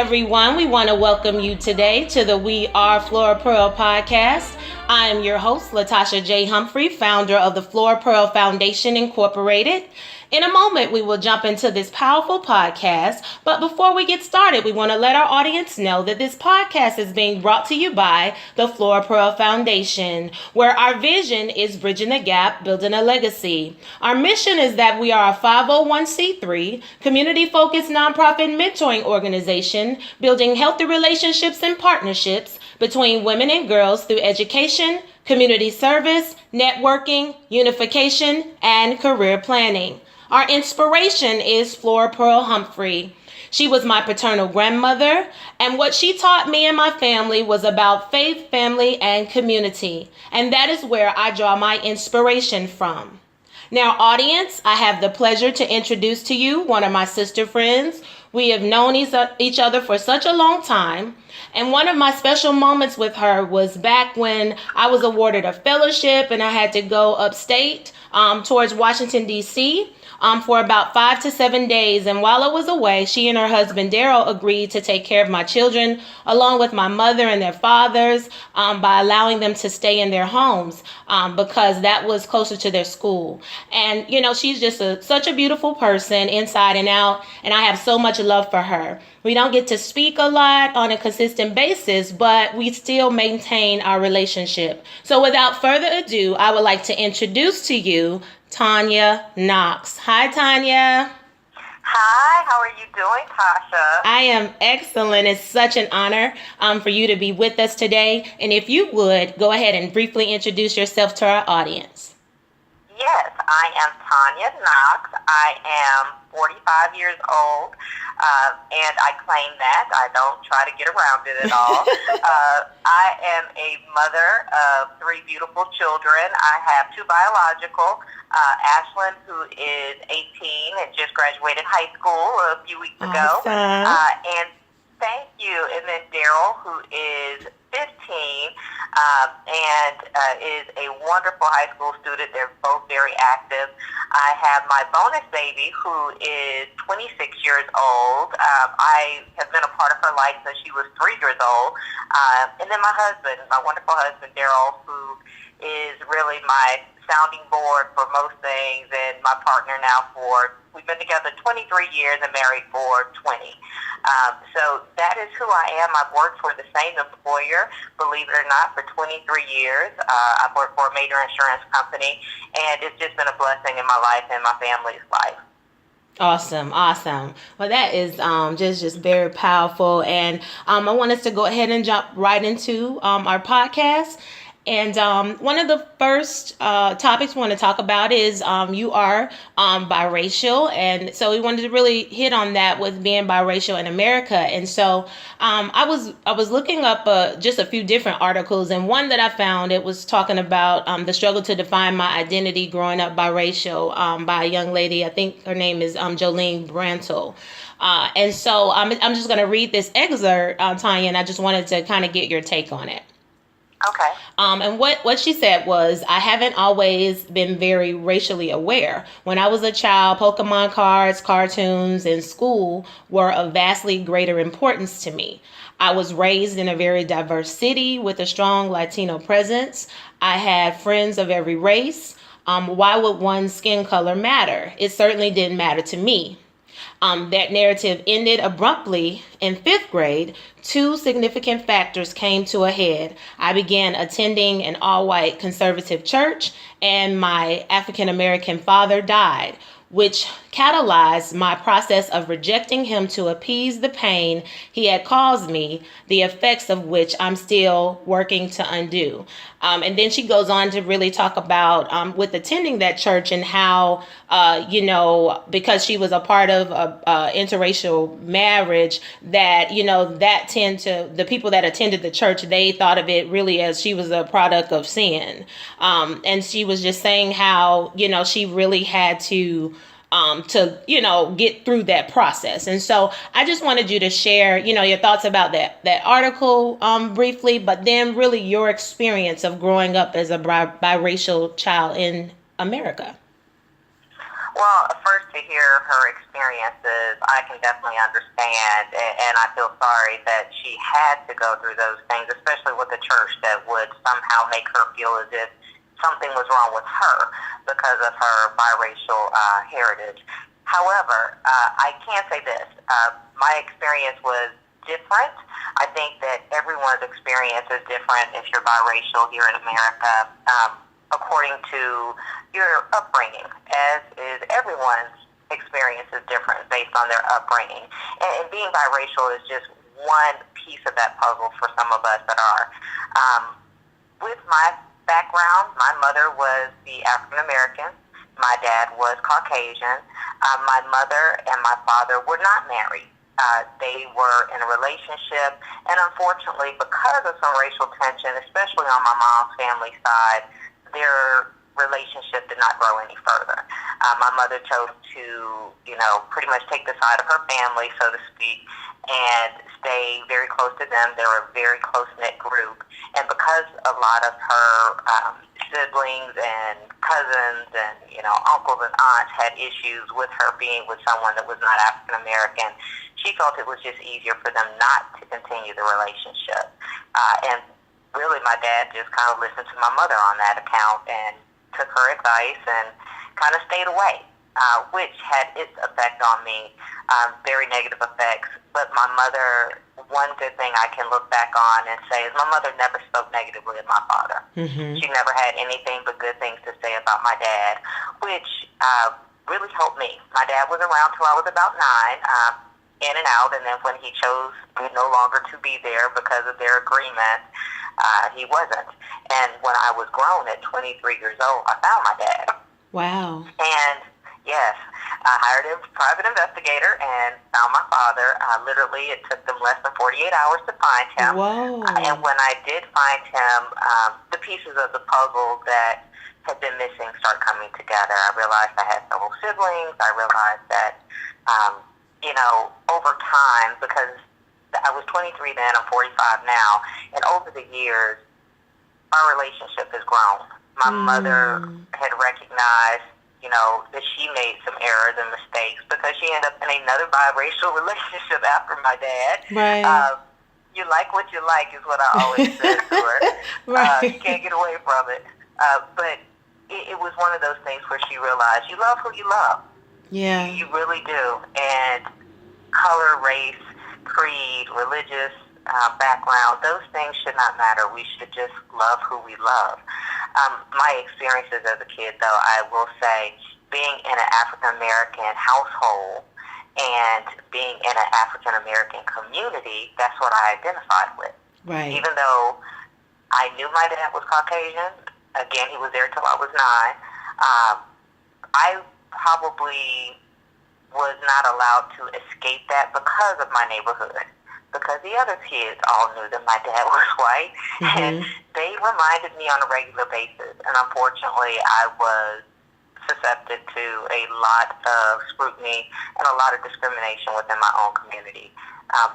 everyone. We want to welcome you today to the We Are Flora Pearl podcast. I am your host, Latasha J Humphrey, founder of the Flora Pearl Foundation, Incorporated. In a moment, we will jump into this powerful podcast. But before we get started, we want to let our audience know that this podcast is being brought to you by the Flora Pearl Foundation, where our vision is bridging the gap, building a legacy. Our mission is that we are a 501c3, community-focused nonprofit mentoring organization, building healthy relationships and partnerships between women and girls through education, community service, networking, unification, and career planning. Our inspiration is Flora Pearl Humphrey. She was my paternal grandmother, and what she taught me and my family was about faith, family, and community. And that is where I draw my inspiration from. Now, audience, I have the pleasure to introduce to you one of my sister friends. We have known each other for such a long time. And one of my special moments with her was back when I was awarded a fellowship and I had to go upstate towards Washington, D.C. For about 5 to 7 days. And while I was away, she and her husband, Daryl, agreed to take care of my children, along with my mother and their fathers, by allowing them to stay in their homes because that was closer to their school. And, you know, she's just such a beautiful person inside and out. And I have so much love for her. We don't get to speak a lot on a consistent basis, but we still maintain our relationship. So without further ado, I would like to introduce to you Tonya Knox. Hi, Tonya. Hi, how are you doing, Tasha? I am excellent. It's such an honor for you to be with us today. And if you would, go ahead and briefly introduce yourself to our audience. Yes, I am Tonya Knox. I am 45 years old, and I claim that. I don't try to get around it at all. I am a mother of 3 beautiful children. I have 2 biological. Ashlyn, who is 18 and just graduated high school a few weeks ago. And thank you. And then Daryl, who is 15 and is a wonderful high school student. They're both very active. I have my bonus baby, who is 26 years old. I have been a part of her life since she was 3 years old. And then my husband, my wonderful husband, Daryl, who is really my sounding board for most things, and my partner now we've been together 23 years and married for 20. So that is who I am. I've worked for the same employer, believe it or not, for 23 years. I've worked for a major insurance company, and it's just been a blessing in my life and my family's life. Awesome. Well, that is just very powerful. And I want us to go ahead and jump right into our podcast. And one of the first topics we want to talk about is you are biracial. And so we wanted to really hit on that with being biracial in America. And so I was looking up just a few different articles. And one that I found, it was talking about the struggle to define my identity growing up biracial by a young lady. I think her name is Jolene Brantle. And so I'm just going to read this excerpt, Tonya, and I just wanted to kind of get your take on it. Okay. And what she said was, I haven't always been very racially aware. When I was a child, Pokemon cards, cartoons, and school were of vastly greater importance to me. I was raised in a very diverse city with a strong Latino presence. I had friends of every race. Why would one's skin color matter? It certainly didn't matter to me. That narrative ended abruptly in 5th grade. 2 significant factors came to a head. I began attending an all-white conservative church, and my African-American father died, which catalyzed my process of rejecting him to appease the pain he had caused me, the effects of which I'm still working to undo. And then she goes on to really talk about with attending that church and how, because she was a part of a interracial marriage, that, the people that attended the church, they thought of it really as she was a product of sin. And she was just saying how, she really had to get through that process. And so I just wanted you to share, your thoughts about that article briefly, but then really your experience of growing up as a biracial child in America. Well, first to hear her experiences, I can definitely understand, and I feel sorry that she had to go through those things, especially with a church that would somehow make her feel as if something was wrong with her because of her biracial heritage. However, I can say this. My experience was different. I think that everyone's experience is different if you're biracial here in America. According to your upbringing, as is everyone's experience is different based on their upbringing. And being biracial is just one piece of that puzzle for some of us that are. With my background, my mother was the African American. My dad was Caucasian. My mother and my father were not married. They were in a relationship, and unfortunately, because of some racial tension, especially on my mom's family side, their relationship did not grow any further. My mother chose to, pretty much take the side of her family, so to speak, and stay very close to them. They were a very close-knit group. And because a lot of her siblings and cousins and, uncles and aunts had issues with her being with someone that was not African American, she felt it was just easier for them not to continue the relationship. And really, my dad just kind of listened to my mother on that account and took her advice and kind of stayed away, which had its effect on me, very negative effects. But my mother, one good thing I can look back on and say is my mother never spoke negatively of my father. Mm-hmm. She never had anything but good things to say about my dad, which really helped me. My dad was around till I was about 9, in and out, and then when he chose no longer to be there because of their agreement, he wasn't. And when I was grown at 23 years old, I found my dad. Wow. And yes, I hired a private investigator and found my father. Literally, it took them less than 48 hours to find him. Whoa. And when I did find him, the pieces of the puzzle that had been missing started coming together. I realized I had several siblings. I realized that, over time, because I was 23 then, I'm 45 now, and over the years, our relationship has grown. My mother had recognized, that she made some errors and mistakes because she ended up in another biracial relationship after my dad. Right. You like what you like is what I always said to her. Right. You can't get away from it. But it was one of those things where she realized you love who you love. Yeah. You really do. And color, race, creed, religious background, those things should not matter. We should just love who we love. My experiences as a kid, though, I will say, being in an African-American household and being in an African-American community, that's what I identified with. Right. Even though I knew my dad was Caucasian, again, he was there till I was 9, I probably was not allowed to escape that because of my neighborhood. Because the other kids all knew that my dad was white, and they reminded me on a regular basis. And unfortunately, I was susceptible to a lot of scrutiny and a lot of discrimination within my own community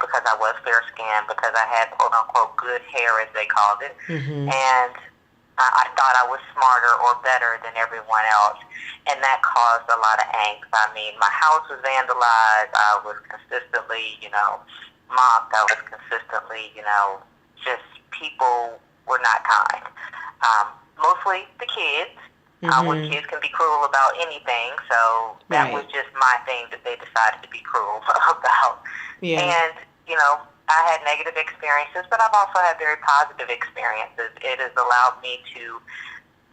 because I was fair-skinned, because I had, quote-unquote, good hair, as they called it. And I thought I was smarter or better than everyone else, and that caused a lot of angst. I mean, my house was vandalized. I was consistently, mocked. I was consistently, just people were not kind. Mostly the kids. When kids can be cruel about anything, so that was just my thing that they decided to be cruel about. Yeah. And, I had negative experiences, but I've also had very positive experiences. It has allowed me to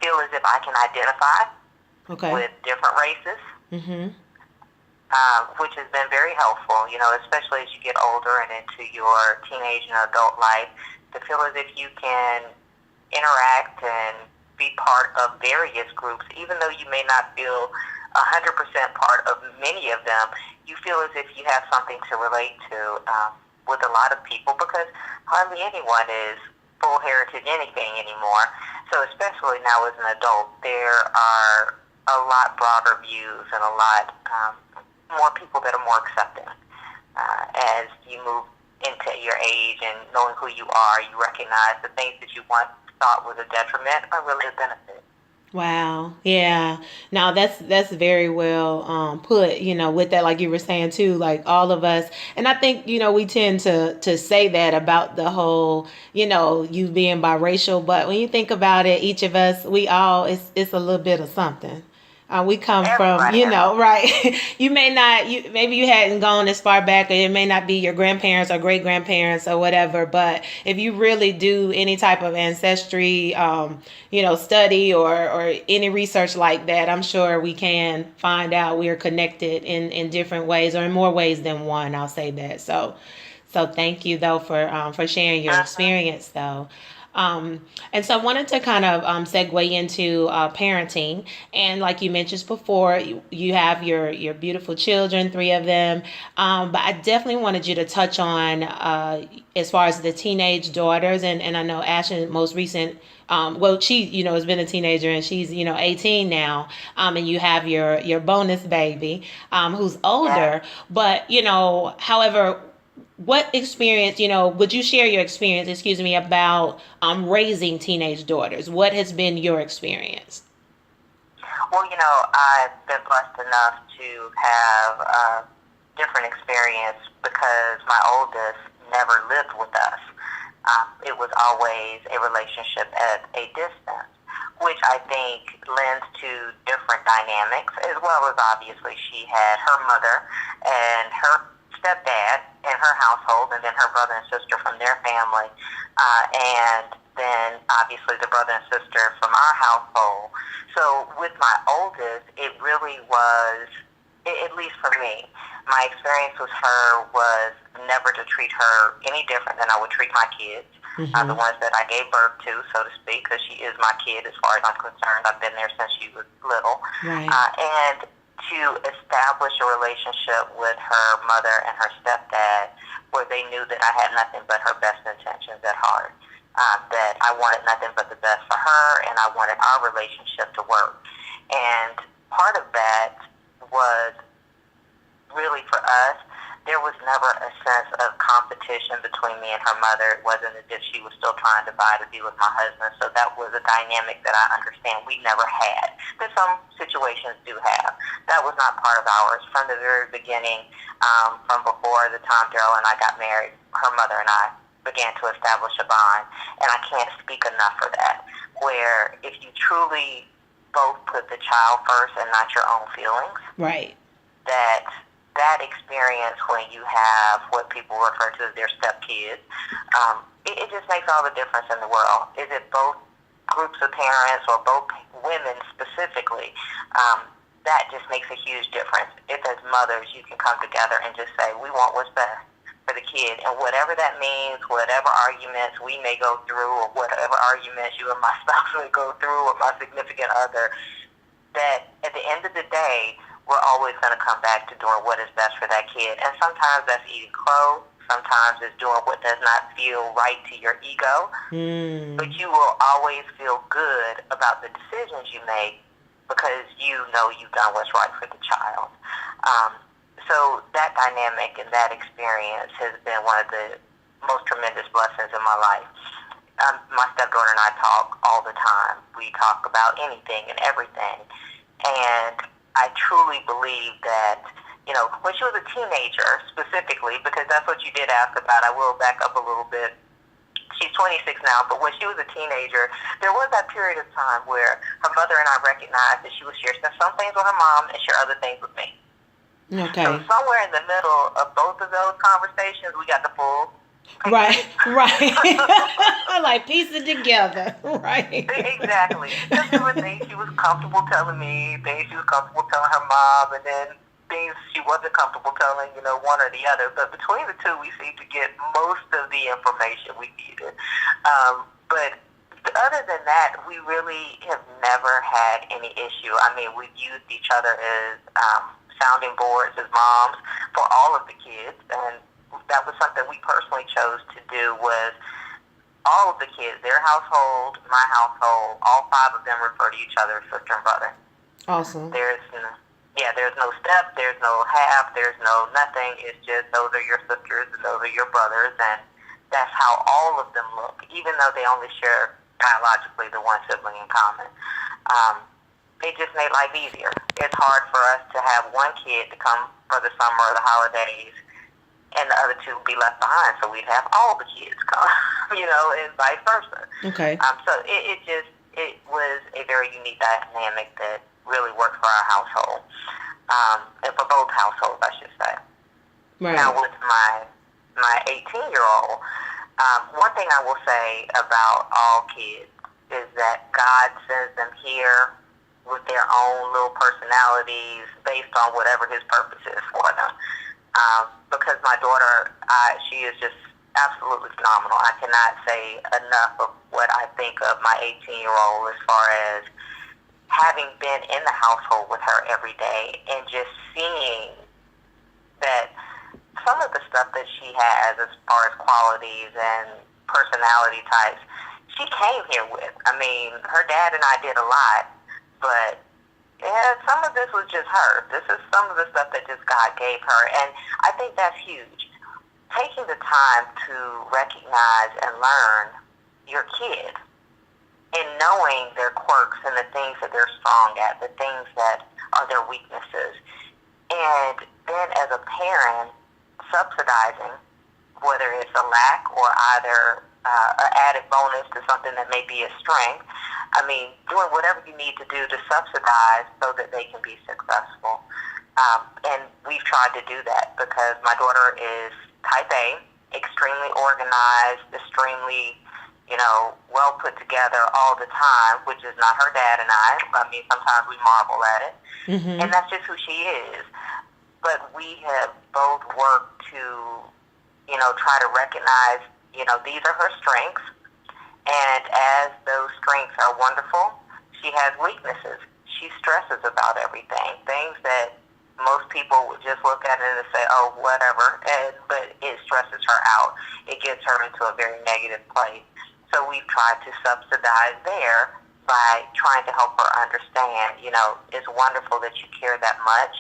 feel as if I can identify with different races. Which has been very helpful, especially as you get older and into your teenage and adult life, to feel as if you can interact and be part of various groups, even though you may not feel 100% part of many of them. You feel as if you have something to relate to with a lot of people, because hardly anyone is full heritage anything anymore. So especially now as an adult, there are a lot broader views and a lot more people that are more accepting. As you move into your age and knowing who you are, you recognize the things that you once thought was a detriment are really a benefit. Wow. Yeah. Now that's very well put, with that, like you were saying too, like all of us. And I think, we tend to say that about the whole, you being biracial, but when you think about it, each of us, we all, it's a little bit of something. We come from, Everybody has something. right. You may not, maybe you hadn't gone as far back, or it may not be your grandparents or great grandparents or whatever. But if you really do any type of ancestry, study or any research like that, I'm sure we can find out we are connected in different ways, or in more ways than one. I'll say that. So thank you though for sharing your Mm-hmm. experience though. And so I wanted to kind of segue into parenting. And like you mentioned before, you have your beautiful children, three of them. But I definitely wanted you to touch on as far as the teenage daughters. And I know Ashton's most recent, well, she, has been a teenager, and she's, 18 now. And you have your bonus baby, who's Yeah. older. But, however, what experience, would you share your experience, excuse me, about raising teenage daughters? What has been your experience? Well, I've been blessed enough to have a different experience because my oldest never lived with us. It was always a relationship at a distance, which I think lends to different dynamics, as well as obviously she had her mother and her stepdad in her household, and then her brother and sister from their family, and then obviously the brother and sister from our household. So with my oldest, it really was, at least for me, my experience with her was never to treat her any different than I would treat my kids, the ones that I gave birth to, so to speak, because she is my kid as far as I'm concerned. I've been there since she was little. Right. And to establish a relationship with her mother and her stepdad where they knew that I had nothing but her best intentions at heart, that I wanted nothing but the best for her, and I wanted our relationship to work. And part of that was really for us, there was never a sense of competition between me and her mother. It wasn't as if she was still trying to vie to be with my husband. So that was a dynamic that I understand we never had, that some situations do have. That was not part of ours from the very beginning. From before the time Daryl and I got married, her mother and I began to establish a bond. And I can't speak enough for that, where if you truly both put the child first and not your own feelings, Right. that experience when you have what people refer to as their stepkids, it just makes all the difference in the world. Is it both groups of parents or both women specifically? That just makes a huge difference. If as mothers you can come together and just say, we want what's best for the kid, and whatever that means, whatever arguments we may go through, or whatever arguments you and my spouse may go through, or my significant other, that at the end of the day, we're always going to come back to doing what is best for that kid. And sometimes that's eating crow. Sometimes it's doing what does not feel right to your ego. But you will always feel good about the decisions you make because you know you've done what's right for the child. So that dynamic and that experience has been one of the most tremendous blessings in my life. My stepdaughter and I talk all the time. We talk about anything and everything. And I truly believe that, when she was a teenager specifically, because that's what you did ask about, I will back up a little bit. She's 26 now, but when she was a teenager, there was that period of time where her mother and I recognized that she would share some things with her mom and share other things with me. Okay. So somewhere in the middle of both of those conversations, we got the full picture. Right. Like piece it together. Right. Exactly. Because there were things she was comfortable telling me, things she was comfortable telling her mom, and then things she wasn't comfortable telling, one or the other. But between the two, we seemed to get most of the information we needed. But other than that, we really have never had any issue. I mean, we've used each other as sounding boards as moms for all of the kids, and that was something we personally chose to do. Was all of the kids, their household, my household, all five of them refer to each other as sister and brother. Awesome. There's no step, there's no half, there's no nothing. It's just those are your sisters and those are your brothers, and that's how all of them look, even though they only share biologically the one sibling in common. It just made life easier. It's hard for us to have one kid to come for the summer or the holidays and the other two be left behind, so we'd have all the kids come, and vice versa. Okay. So it was a very unique dynamic that really worked for our household, and for both households, I should say. Right. Now with my 18-year-old, one thing I will say about all kids is that God sends them here with their own little personalities based on whatever His purpose is for them. Because my daughter, she is just absolutely phenomenal. I cannot say enough of what I think of my 18-year-old as far as having been in the household with her every day and just seeing that some of the stuff that she has as far as qualities and personality types, she came here with. I mean, her dad and I did a lot, but yeah, some of this was just her. This is some of the stuff that just God gave her, and I think that's huge. Taking the time to recognize and learn your kid and knowing their quirks and the things that they're strong at, the things that are their weaknesses. And then as a parent, subsidizing, whether it's a lack or either an added bonus to something that may be a strength. I mean, doing whatever you need to do to subsidize so that they can be successful. And we've tried to do that because my daughter is type A, extremely organized, extremely, well put together all the time, which is not her dad and I. I mean, sometimes we marvel at it. Mm-hmm. And that's just who she is. But we have both worked to, try to recognize, these are her strengths. And as those strengths are wonderful, she has weaknesses. She stresses about everything. Things that most people would just look at it and say, oh, whatever. But it stresses her out. It gets her into a very negative place. So we've tried to subsidize there by trying to help her understand, it's wonderful that you care that much,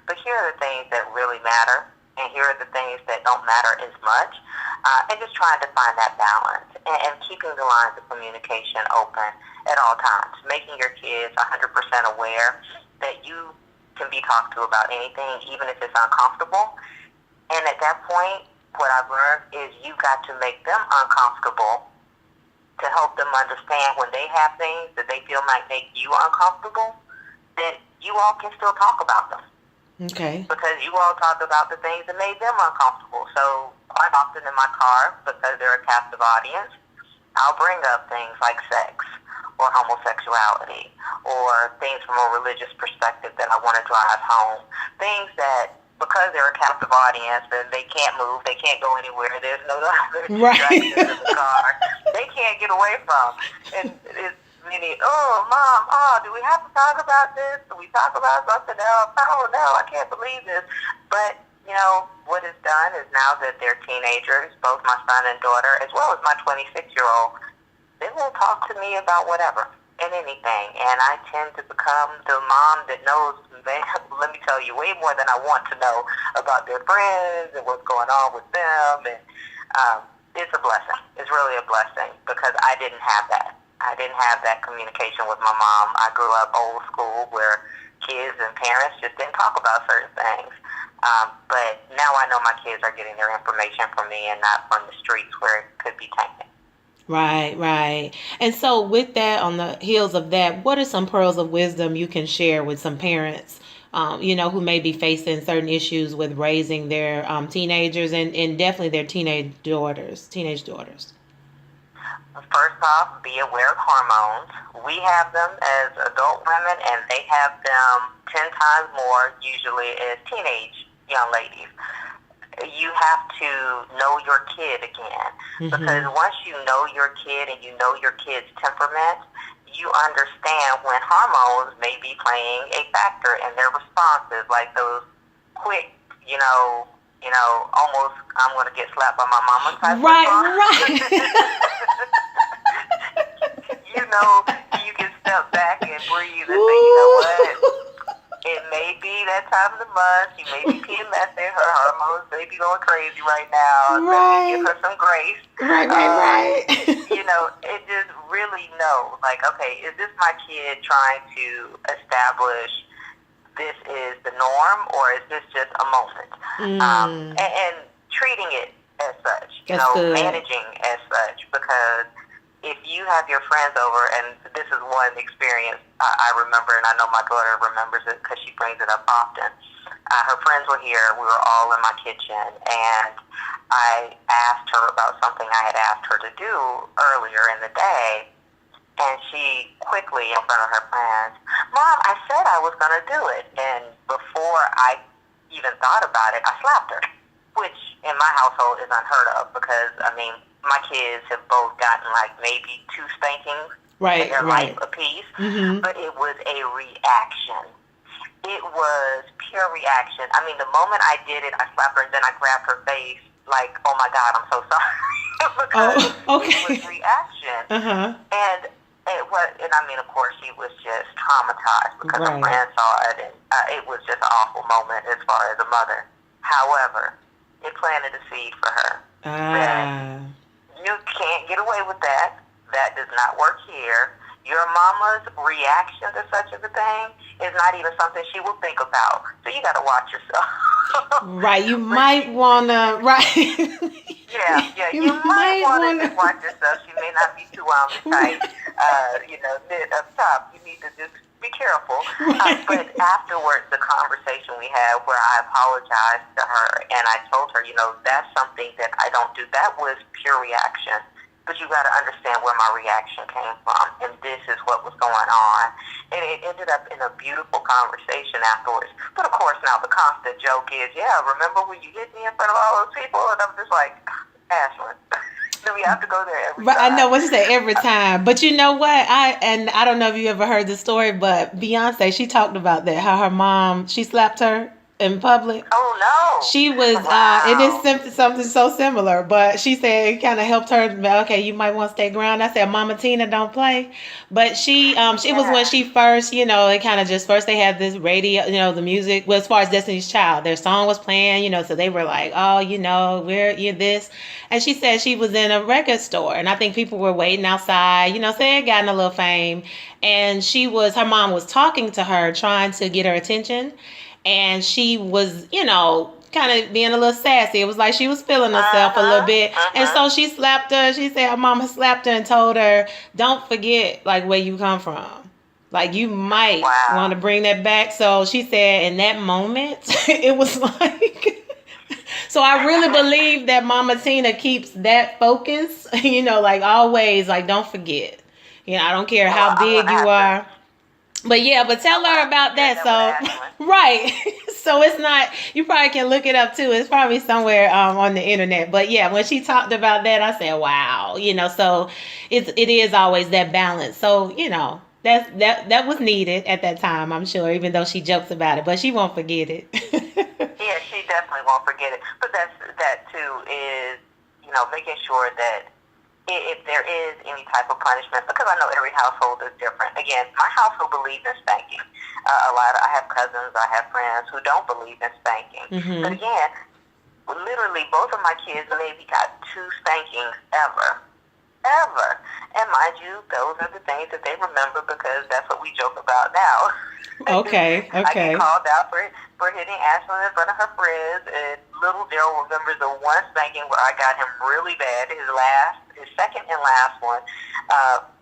but here are the things that really matter, and here are the things that don't matter as much, and just trying to find that balance, and keeping the lines of communication open at all times, making your kids 100% aware that you can be talked to about anything, even if it's uncomfortable, and at that point, what I've learned is you've got to make them uncomfortable to help them understand when they have things that they feel might make you uncomfortable, that you all can still talk about them. Okay. Because you all talked about the things that made them uncomfortable. So quite often in my car, because they're a captive audience, I'll bring up things like sex or homosexuality or things from a religious perspective that I want to drive home. Things that, because they're a captive audience and they can't move, they can't go anywhere, there's no other distractions in the car, they can't get away from. And it's Mom, do we have to talk about this? Do we talk about something else? Oh, no, I can't believe this. But, what is done is now that they're teenagers, both my son and daughter, as well as my 26-year-old, they will talk to me about whatever and anything. And I tend to become the mom that knows, let me tell you, way more than I want to know about their friends and what's going on with them. And it's a blessing. It's really a blessing because I didn't have that. I didn't have that communication with my mom. I grew up old school where kids and parents just didn't talk about certain things. But now I know my kids are getting their information from me and not from the streets where it could be tainted. Right. And so with that, on the heels of that, what are some pearls of wisdom you can share with some parents, who may be facing certain issues with raising their teenagers and definitely their teenage daughters? First off, be aware of hormones. We have them as adult women, and they have them 10 times more usually as teenage young ladies. You have to know your kid again, because once you know your kid and you know your kid's temperament, you understand when hormones may be playing a factor in their responses, like those quick, almost I'm going to get slapped by my mama type Right. You can step back and breathe and say, you know what? It may be that time of the month. She may be PMSing. Her hormones may be going crazy right now. Right. Let me give her some grace. Right. It just really know, like, okay, is this my kid trying to establish this is the norm, or is this just a moment? And treating it as such, That's good. managing as such, because if you have your friends over, and this is one experience I remember, and I know my daughter remembers it because she brings it up often. Her friends were here. We were all in my kitchen, and I asked her about something I had asked her to do earlier in the day, and she quickly, in front of her friends, "Mom, I said I was going to do it." And before I even thought about it, I slapped her, which in my household is unheard of because, my kids have both gotten like maybe 2 spankings in their life apiece, but it was a reaction. It was pure reaction. The moment I did it, I slapped her and then I grabbed her face like, "Oh my God, I'm so sorry." Because it was reaction. And it was, of course, she was just traumatized because her friend saw it, and it was just an awful moment as far as a mother. However, it planted a seed for her. That you can't get away with that. That does not work here. Your mama's reaction to such a thing is not even something she will think about. So you got to watch yourself. Right. You might want to, Yeah. You might want to watch yourself. She may not be too on the tight, knit up top. You need to just be careful. But afterwards, the conversation we had where I apologized to her and I told her, that's something that I don't do. That was pure reaction. But you got to understand where my reaction came from, and this is what was going on. And it ended up in a beautiful conversation afterwards. But of course, now the constant joke is, remember when you hit me in front of all those people? And I'm just like, Ashlyn, do we have to go there every time? I know what you say, every time. But you know what? I don't know if you ever heard the story, but Beyonce, she talked about that, how her mom, she slapped her in public. Oh no! She was, it is something so similar, but she said it kind of helped her. Okay, you might want to stay grounded. I said, Mama Tina, don't play. But she, it was when she first, it kind of just first they had this radio, the music. Well, as far as Destiny's Child, their song was playing, so they were like, oh, you're this. And she said she was in a record store, and I think people were waiting outside, so they had gotten a little fame, and her mom was talking to her, trying to get her attention. And she was, kind of being a little sassy. It was like she was feeling herself a little bit. And so she slapped her. She said her mama slapped her and told her, don't forget, like, where you come from. Like, you might want to bring that back. So she said in that moment, it was like... So I really believe that Mama Tina keeps that focus, like always, like, don't forget. I don't care how big you are. But tell her about that. So, right. So it's not, you probably can look it up too. It's probably somewhere on the internet. But when she talked about that, I said, wow, so it is always that balance. So, that was needed at that time, I'm sure, even though she jokes about it, but she won't forget it. Yeah, she definitely won't forget it. But that too is, making sure that if there is any type of punishment, because I know every household is different. Again, my household believes in spanking. I have cousins, I have friends who don't believe in spanking. But again, literally both of my kids maybe got 2 spankings ever. And mind you, those are the things that they remember because that's what we joke about now. Okay. I get called out for hitting Ashlyn in front of her friends, and little Daryl remembers the one spanking where I got him really bad, his second and last one,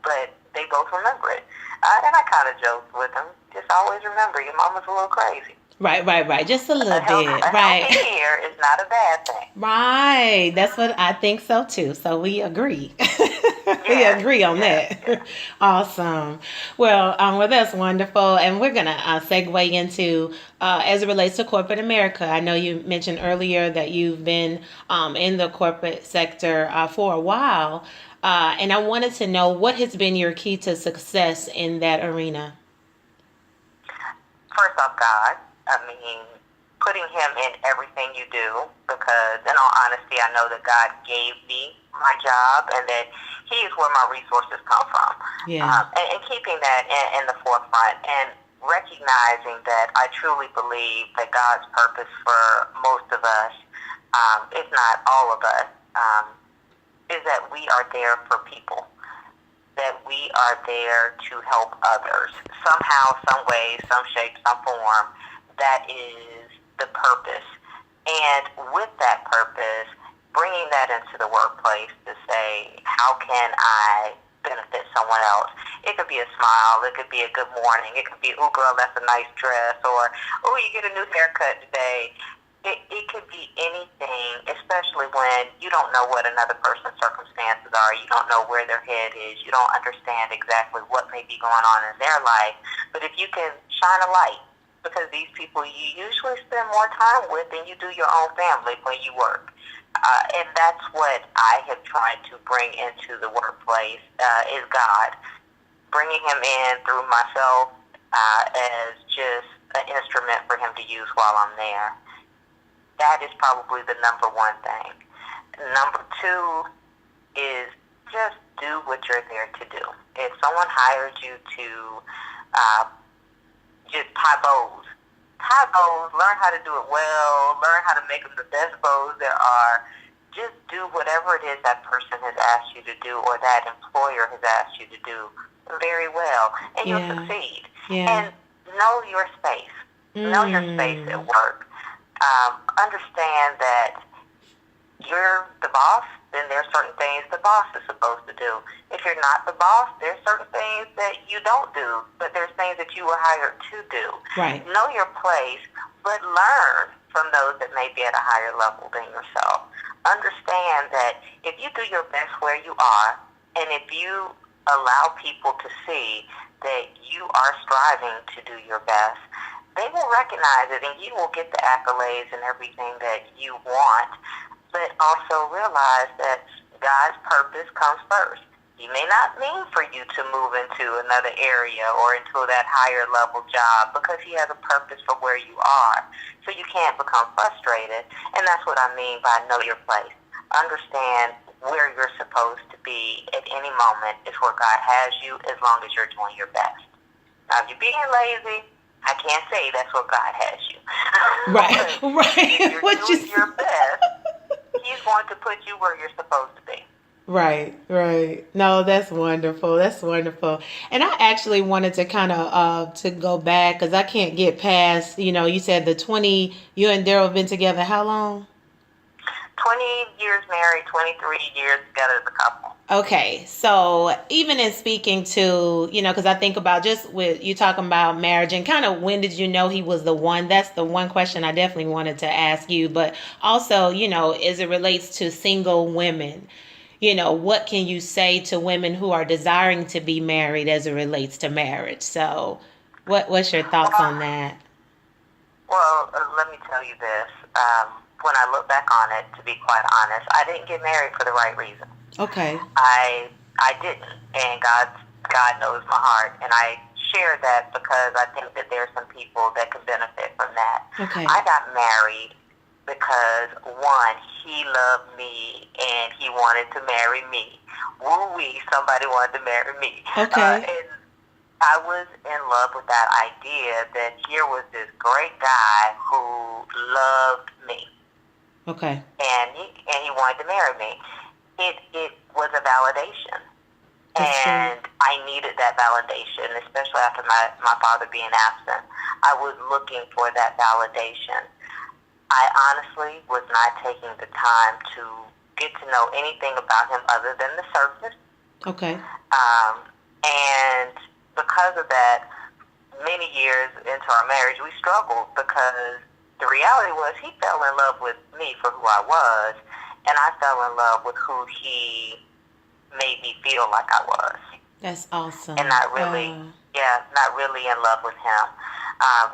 but they both remember it. And I kind of joked with them, just always remember, your mama's a little crazy. Right. Just a little bit. Right. A healthy ear is not a bad thing. Right. That's what I think so too. So we agree. We agree on that. Awesome. Well, that's wonderful. And we're going to segue into, as it relates to corporate America. I know you mentioned earlier that you've been in the corporate sector for a while. And I wanted to know, what has been your key to success in that arena? First off, God. Putting him in everything you do, because in all honesty, I know that God gave me my job and that he is where my resources come from. And keeping that in the forefront. And recognizing that I truly believe that God's purpose for most of us, if not all of us, is that we are there for people, that we are there to help others. Somehow, some way, some shape, some form, that is the purpose. And with that purpose, bringing that into the workplace to say, how can I benefit someone else? It could be a smile, it could be a good morning, it could be, oh girl, that's a nice dress, or oh, you get a new haircut today. It could be anything, especially when you don't know what another person's circumstances are, you don't know where their head is, you don't understand exactly what may be going on in their life. But if you can shine a light, because these people you usually spend more time with than you do your own family when you work. And that's what I have tried to bring into the workplace, is God. Bringing him in through myself as just an instrument for him to use while I'm there. That is probably the number one thing. Number two is just do what you're there to do. If someone hires you to just tie bows, learn how to do it well, learn how to make them the best bows there are. Just do whatever it is that person has asked you to do or that employer has asked you to do very well, and you'll succeed. And know your space. Know your space at work. Understand that you're the boss, then there are certain things the boss is supposed to do. If you're not the boss, there's certain things that you don't do, but there's things that you were hired to do. Right. Know your place, but learn from those that may be at a higher level than yourself. Understand that if you do your best where you are, and if you allow people to see that you are striving to do your best, they will recognize it, and you will get the accolades and everything that you want, but also realize that God's purpose comes first. He may not mean for you to move into another area or into that higher level job because he has a purpose for where you are. So you can't become frustrated, and that's what I mean by know your place. Understand where you're supposed to be at any moment is where God has you, as long as you're doing your best. Now, if you're being lazy, I can't say that's where God has you. Right, right. If you're doing your best, he's going to put you where you're supposed to be. Right, right. No, that's wonderful. That's wonderful. And I actually wanted to kind of to go back because I can't get past, you said the 20, you and Daryl have been together how long? 20 years married, 23 years together as a couple. Okay, so even in speaking to, because I think about just with you talking about marriage and kind of when did you know he was the one? That's the one question I definitely wanted to ask you. But also, as it relates to single women, what can you say to women who are desiring to be married as it relates to marriage? So what's your thoughts on that? Well, let me tell you this. When I look back on it, to be quite honest, I didn't get married for the right reason. Okay. I didn't, and God knows my heart, and I share that because I think that there are some people that could benefit from that. Okay. I got married because, one, he loved me and he wanted to marry me. Woo-wee, somebody wanted to marry me. Okay. And I was in love with that idea that here was this great guy who loved me. Okay. And he wanted to marry me. It was a validation. That's and true. I needed that validation, especially after my father being absent. I was looking for that validation. I honestly was not taking the time to get to know anything about him other than the surface. Okay. And because of that, many years into our marriage, we struggled because the reality was he fell in love with me for who I was, and I fell in love with who he made me feel like I was. That's awesome. And not really in love with him,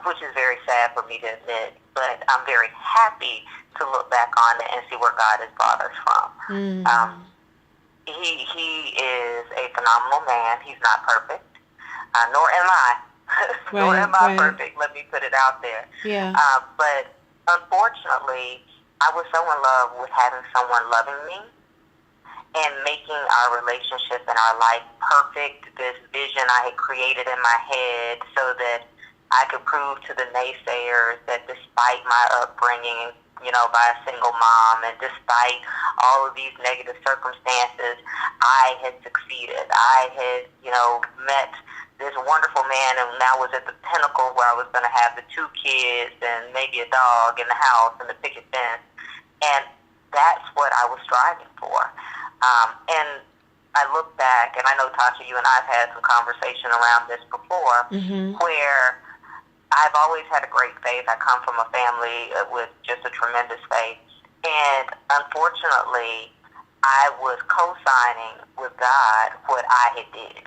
which is very sad for me to admit, but I'm very happy to look back on it and see where God has brought us from. He is a phenomenal man. He's not perfect, nor am I. Nor am I perfect, let me put it out there. Yeah. But unfortunately, I was so in love with having someone loving me and making our relationship and our life perfect, this vision I had created in my head so that I could prove to the naysayers that despite my upbringing, by a single mom, and despite all of these negative circumstances, I had succeeded. I had, met this wonderful man and now was at the pinnacle where I was going to have the 2 kids and maybe a dog in the house and the picket fence. And that's what I was striving for. And I look back, and I know, Tasha, you and I have had some conversation around this before, where I've always had a great faith. I come from a family with just a tremendous faith. And unfortunately, I was co-signing with God what I had did.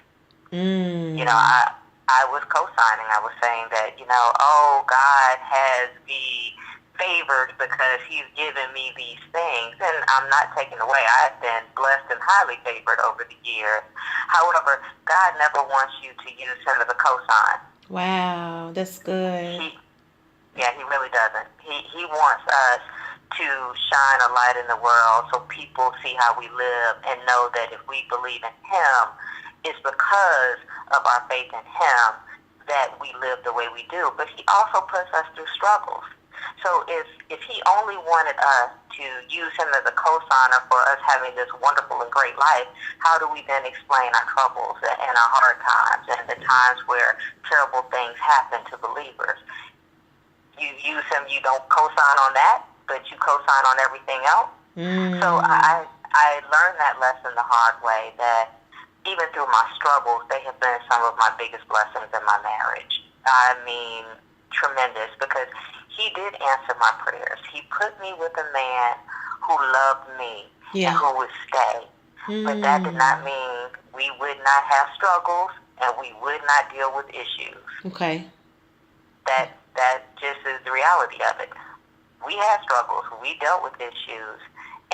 I was co-signing. I was saying that, God has me favored because he's given me these things. And I'm not taking away. I've been blessed and highly favored over the years. However, God never wants you to use him as a cosign. Wow, that's good. He really doesn't. He wants us to shine a light in the world so people see how we live and know that if we believe in him, it's because of our faith in him that we live the way we do. But he also puts us through struggles. So if he only wanted us to use him as a cosigner for us having this wonderful and great life, how do we then explain our troubles and our hard times and the times where terrible things happen to believers? You use him, you don't cosign on that, but you cosign on everything else. So I learned that lesson the hard way, that even through my struggles, they have been some of my biggest blessings in my marriage. I mean, tremendous, because he did answer my prayers. He put me with a man who loved me and who would stay. But that did not mean we would not have struggles and we would not deal with issues. Okay. That just is the reality of it. We had struggles. We dealt with issues.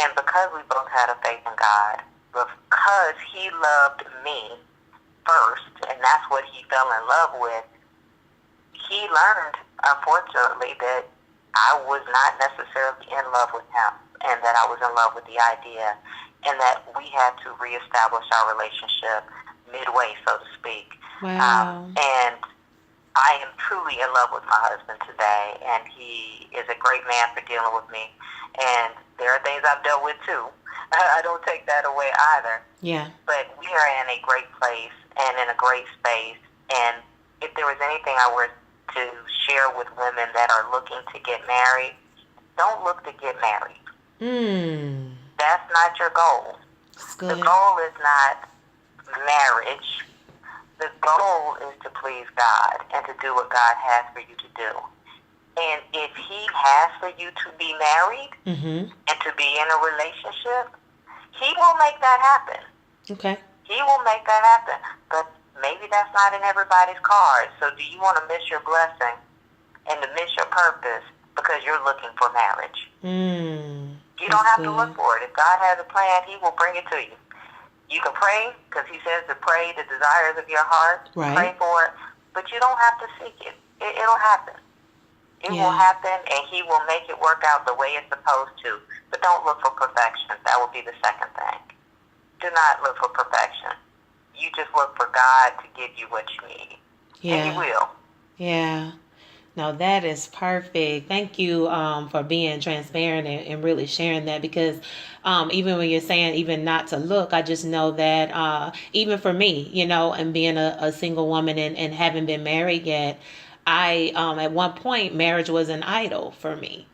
And because we both had a faith in God, because he loved me first, and that's what he fell in love with, he learned, unfortunately, that I was not necessarily in love with him, and that I was in love with the idea, and that we had to reestablish our relationship midway, so to speak. Wow. And I am truly in love with my husband today, and he is a great man for dealing with me. And there are things I've dealt with, too. I don't take that away either. Yeah. But we are in a great place and in a great space. And if there was anything I were to share with women that are looking to get married, don't look to get married. That's not your goal. The goal is not marriage. The goal is to please God and to do what God has for you to do. And if he has for you to be married and to be in a relationship, he will make that happen. Okay. He will make that happen. But maybe that's not in everybody's cards. So do you want to miss your blessing and to miss your purpose because you're looking for marriage? You don't have to look for it. If God has a plan, he will bring it to you. You can pray, because he says to pray the desires of your heart. Right. Pray for it. But you don't have to seek it. It'll happen. It will happen, and he will make it work out the way it's supposed to. But don't look for perfection. That would be the second thing. Do not look for perfection. You just look for God to give you what you need. Yeah. And he will. Yeah. No, that is perfect. Thank you for being transparent and really sharing that, because even when you're saying even not to look, I just know that even for me, and being a single woman and haven't been married yet, I at one point marriage was an idol for me.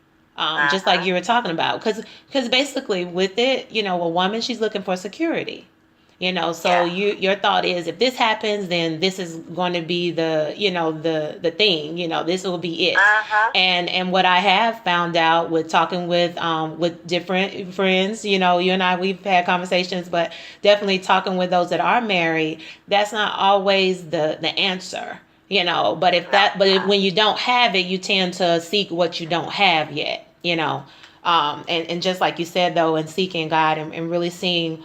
Just like you were talking about, because basically with it, a woman, she's looking for security. So your thought is, if this happens, then this is going to be the thing, this will be it. And what I have found out with talking with different friends, you and I, we've had conversations, but definitely talking with those that are married, that's not always the answer, but when you don't have it, you tend to seek what you don't have yet, and just like you said, though, in seeking God and really seeing,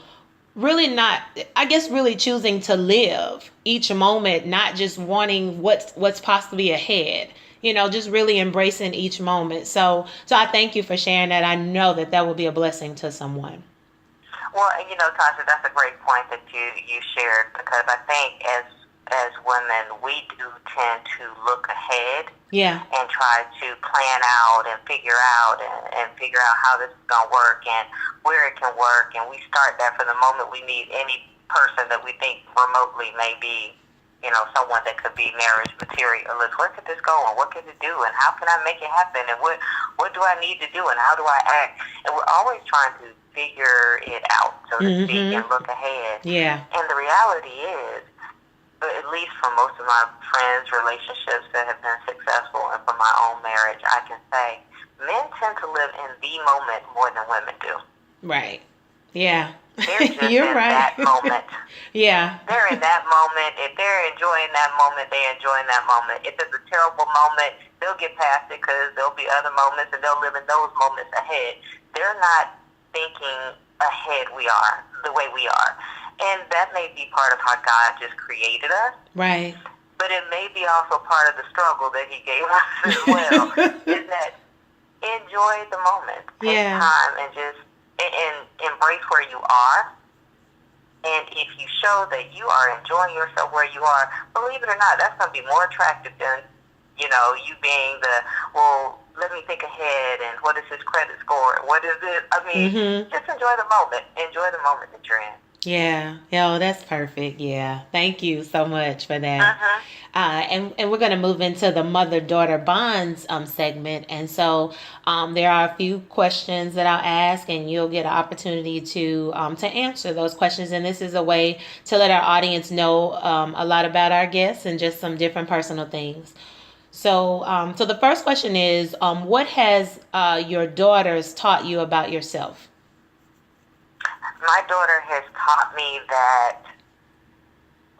really choosing to live each moment, not just wanting what's possibly ahead, just really embracing each moment. So I thank you for sharing that. I know that will be a blessing to someone. Well, Tasha, that's a great point that you shared, because I think as women, we do tend to look ahead Yeah. and try to plan out and figure out how this is going to work and where it can work. And we start that from the moment we meet any person that we think remotely may be, someone that could be marriage materialist. Where could this go and what could it do and how can I make it happen and what do I need to do and how do I act? And we're always trying to figure it out, so to speak, and look ahead. Yeah. And the reality is, at least for most of my friends' relationships that have been successful and for my own marriage, I can say men tend to live in the moment more than women do. Right. Yeah. They're just You're in right. that moment. Yeah. They're in that moment. If they're enjoying that moment, they're enjoying that moment. If it's a terrible moment, they'll get past it because there'll be other moments and they'll live in those moments ahead. They're not thinking ahead the way we are. And that may be part of how God just created us. Right. But it may be also part of the struggle that he gave us as well. Is that enjoy the moment. Take time and just and embrace where you are. And if you show that you are enjoying yourself where you are, believe it or not, that's going to be more attractive than, you being let me think ahead and what is his credit score? What is it? I mean, just enjoy the moment. Enjoy the moment that you're in. Yeah. Oh, that's perfect. Yeah. Thank you so much for that. And we're going to move into the mother-daughter bonds segment. And so there are a few questions that I'll ask, and you'll get an opportunity to answer those questions. And this is a way to let our audience know a lot about our guests and just some different personal things. So, so the first question is, what has your daughters taught you about yourself? My daughter has taught me that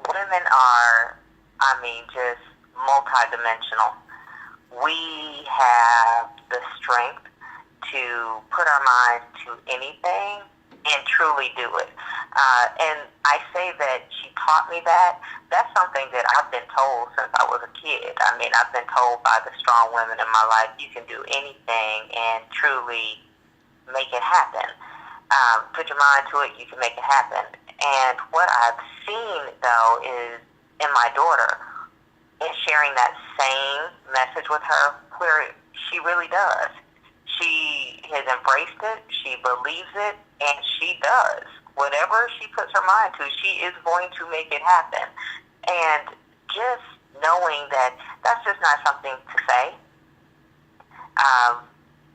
women are, just multidimensional. We have the strength to put our minds to anything and truly do it. And I say that she taught me that. That's something that I've been told since I was a kid. I've been told by the strong women in my life, you can do anything and truly make it happen. Put your mind to it, you can make it happen. And what I've seen, though, is in my daughter, in sharing that same message with her, where she really does. She has embraced it, she believes it, and she does. Whatever she puts her mind to, she is going to make it happen. And just knowing that that's just not something to say,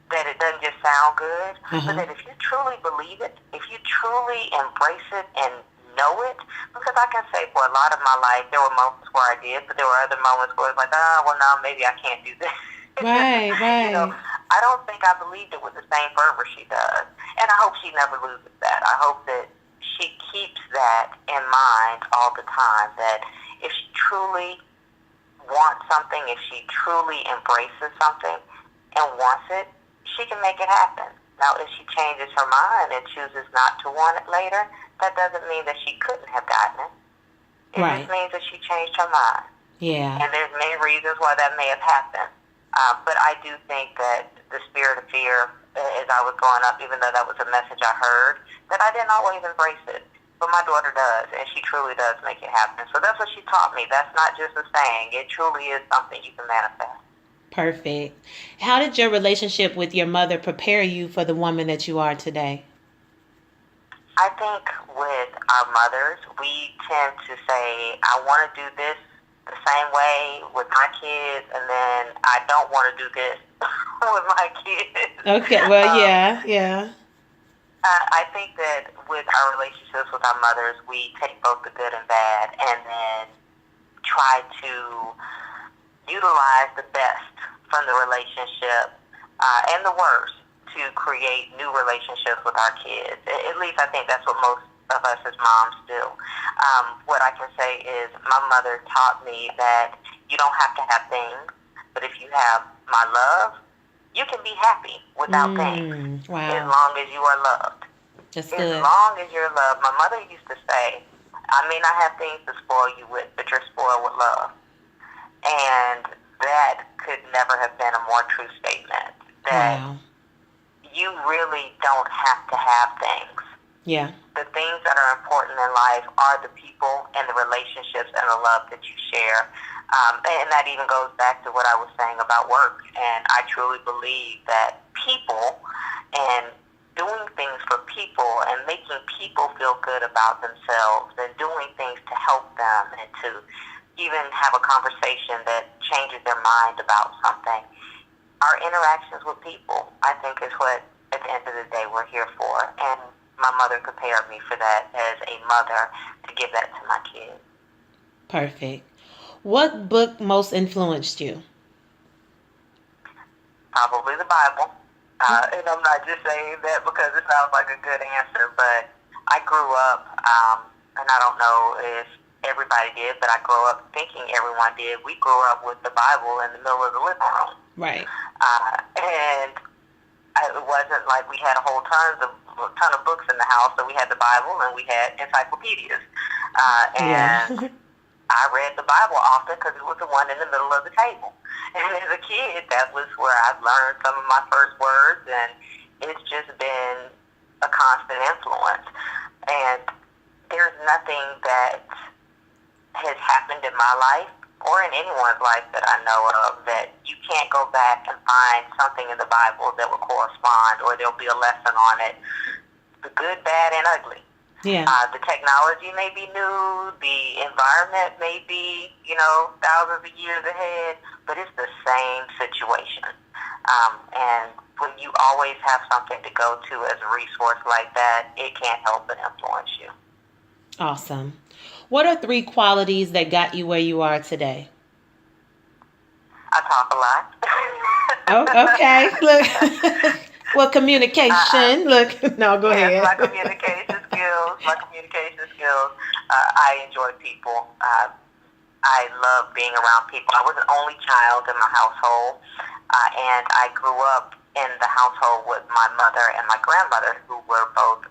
that it doesn't just sound good, but that if you truly believe it, if you truly embrace it and know it, because I can say for a lot of my life, there were moments where I did, but there were other moments where it was like, no, maybe I can't do this. Right. I don't think I believed it with the same fervor she does. And I hope she never loses that. I hope that she keeps that in mind all the time, that if she truly wants something, if she truly embraces something and wants it, she can make it happen. Now, if she changes her mind and chooses not to want it later, that doesn't mean that she couldn't have gotten it. It just means that she changed her mind. Yeah. And there's many reasons why that may have happened. But I do think that the spirit of fear, as I was growing up, even though that was a message I heard, that I didn't always embrace it. But my daughter does, and she truly does make it happen. So that's what she taught me. That's not just a saying. It truly is something you can manifest. Perfect. How did your relationship with your mother prepare you for the woman that you are today? I think with our mothers, we tend to say, I want to do this the same way with my kids, and then I don't want to do this with my kids. Okay, well, yeah. I think that with our relationships with our mothers, we take both the good and bad and then try to utilize the best from the relationship and the worst to create new relationships with our kids. At least I think that's what most of us as moms do. What I can say is my mother taught me that you don't have to have things, but if you have my love, you can be happy without things. Wow. As long as you are loved. That's as good. long as you're loved. My mother used to say, I may not have things to spoil you with, but you're spoiled with love. And that could never have been a more true statement. That you really don't have to have things. Yeah. The things that are important in life are the people and the relationships and the love that you share. And that even goes back to what I was saying about work. And I truly believe that people and doing things for people and making people feel good about themselves and doing things to help them and to even have a conversation that changes their mind about something. Our interactions with people, I think, is what, at the end of the day, we're here for. And my mother prepared me for that as a mother to give that to my kids. Perfect. What book most influenced you? Probably the Bible. And I'm not just saying that because it sounds like a good answer, but I grew up, and I don't know if everybody did, but I grew up thinking everyone did. We grew up with the Bible in the middle of the living room. Right. And it wasn't like we had a ton of books in the house, so we had the Bible and we had encyclopedias. And I read the Bible often because it was the one in the middle of the table. And as a kid, that was where I learned some of my first words, and it's just been a constant influence. And there's nothing that has happened in my life or in anyone's life that I know of that you can't go back and find something in the Bible that will correspond, or there'll be a lesson on it, the good, bad, and ugly. Yeah. The technology may be new, the environment may be, thousands of years ahead, but it's the same situation. And when you always have something to go to as a resource like that, it can't help but influence you. Awesome. What are 3 qualities that got you where you are today? I talk a lot. Oh, okay. Look. Well, communication. Look. No, go ahead. My communication skills. I enjoy people. I love being around people. I was an only child in my household, and I grew up in the household with my mother and my grandmother, who were both